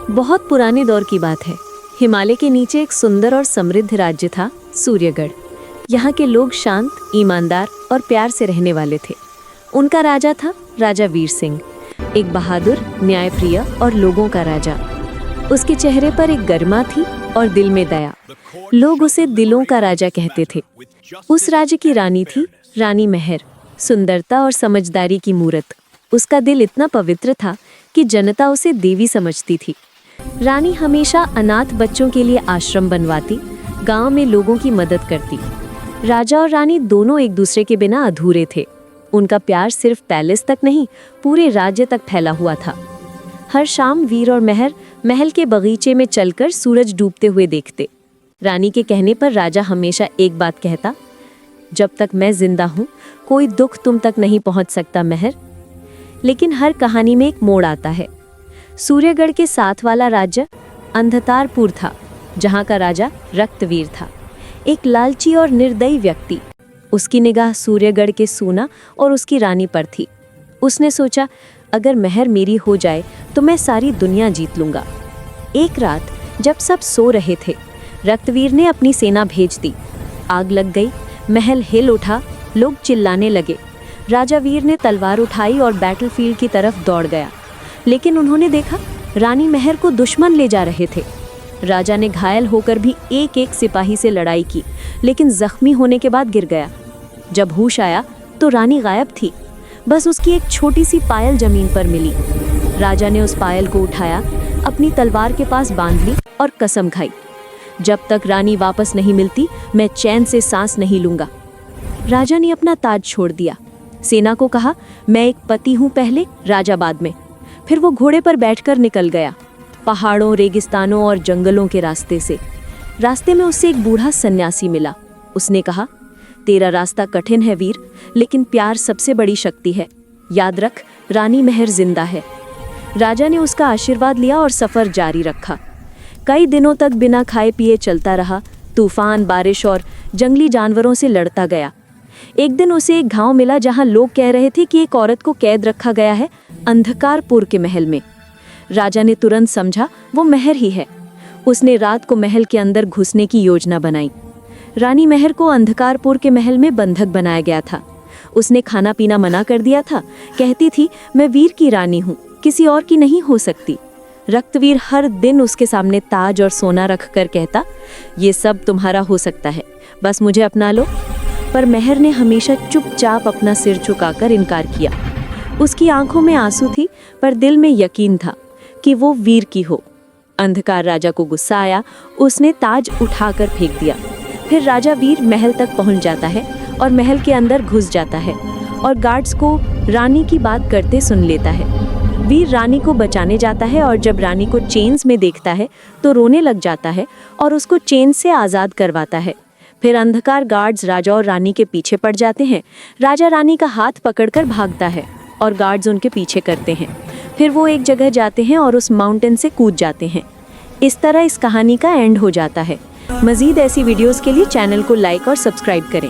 बहुत पुराने दौर की बात है। हिमालय के नीचे एक सुंदर और समृद्ध राज्य था, सूर्यगढ़। यहाँ के लोग शांत, ईमानदार और प्यार से रहने वाले थे। उनका राजा था राजा वीर सिंह, एक बहादुर, न्यायप्रिय और लोगों का राजा। उसके चेहरे पर एक गरिमा थी और दिल में दया। लोग उसे दिलों का राजा कहते थे। उस राज्य की रानी थी रानी महर, सुंदरता और समझदारी की मूरत। उसका दिल इतना पवित्र था कि जनता उसे देवी समझती थी। रानी हमेशा अनाथ बच्चों के लिए आश्रम बनवाती, गांव में लोगों की मदद करती। राजा और रानी दोनों एक दूसरे के बिना अधूरे थे। उनका प्यार सिर्फ पैलेस तक नहीं, पूरे राज्य तक फैला हुआ था। हर शाम वीर और महर महल के बगीचे में चलकर सूरज डूबते हुए देखते। रानी के कहने पर राजा हमेशा एक बात कहता, जब तक मैं जिंदा हूँ कोई दुख तुम तक नहीं पहुँच सकता महर। लेकिन हर कहानी में एक मोड़ आता है। सूर्यगढ़ के साथ वाला राज्य अंधकारपुर था, जहाँ का राजा रक्तवीर था, एक लालची और निर्दयी व्यक्ति। उसकी निगाह सूर्यगढ़ के सूना और उसकी रानी पर थी। उसने सोचा, अगर महर मेरी हो जाए तो मैं सारी दुनिया जीत लूंगा। एक रात जब सब सो रहे थे, रक्तवीर ने अपनी सेना भेज दी। आग लग गई, महल हिल उठा, लोग चिल्लाने लगे। राजा वीर ने तलवार उठाई और बैटलफील्ड की तरफ दौड़ गया। लेकिन उन्होंने देखा रानी महर को दुश्मन ले जा रहे थे। राजा ने घायल होकर भी एक एक सिपाही से लड़ाई की, लेकिन जख्मी होने के बाद गिर गया। जब होश आया तो रानी गायब थी। बस उसकी एक छोटी सी पायल जमीन पर मिली। राजा ने उस पायल को उठाया, अपनी तलवार के पास बांध ली और कसम खाई, जब तक रानी वापस नहीं मिलती मैं चैन से सांस नहीं लूंगा। राजा ने अपना ताज छोड़ दिया। सेना को कहा, मैं एक पति हूँ पहले, राजा बाद में। फिर वो घोड़े पर बैठकर निकल गया, पहाड़ों, रेगिस्तानों और जंगलों के रास्ते से। रास्ते में उससे एक बूढ़ा सन्यासी मिला। उसने कहा, तेरा रास्ता कठिन है वीर, लेकिन प्यार सबसे बड़ी शक्ति है। याद रख, रानी महर जिंदा है। राजा ने उसका आशीर्वाद लिया और सफर जारी रखा। कई दिनों तक बिना खाए पिए चलता रहा। तूफान, बारिश और जंगली जानवरों से लड़ता गया। एक दिन उसे एक गांव मिला जहां लोग कह रहे थे कि एक औरत को कैद रखा गया है अंधकारपुर के महल में। राजा ने तुरंत समझा वो महर ही है। उसने रात को महल के अंदर घुसने की योजना बनाई। रानी महर को अंधकारपुर के महल में बंधक बनाया गया था। उसने खाना पीना मना कर दिया था। कहती थी, मैं वीर की रानी हूँ, किसी और की नहीं हो सकती। रक्तवीर हर दिन उसके सामने ताज और सोना रख कर कहता, ये सब तुम्हारा हो सकता है, बस मुझे अपना लो। पर महर ने हमेशा चुपचाप अपना सिर झुकाकर इनकार किया। उसकी आंखों में आंसू थी, पर दिल में यकीन था कि वो वीर की हो। अंधकार राजा को गुस्सा आया। उसने ताज उठाकर फेंक दिया। फिर राजा वीर महल तक पहुंच जाता है और महल के अंदर घुस जाता है और गार्ड्स को रानी की बात करते सुन लेता है। वीर रानी को बचाने जाता है और जब रानी को चेन्स में देखता है तो रोने लग जाता है और उसको चेन से आज़ाद करवाता है। फिर अंधकार गार्ड्स राजा और रानी के पीछे पड़ जाते हैं। राजा रानी का हाथ पकड़कर भागता है और गार्ड्स उनके पीछे करते हैं। फिर वो एक जगह जाते हैं और उस माउंटेन से कूद जाते हैं। इस तरह इस कहानी का एंड हो जाता है। मज़ीद ऐसी वीडियोस के लिए चैनल को लाइक और सब्सक्राइब करें।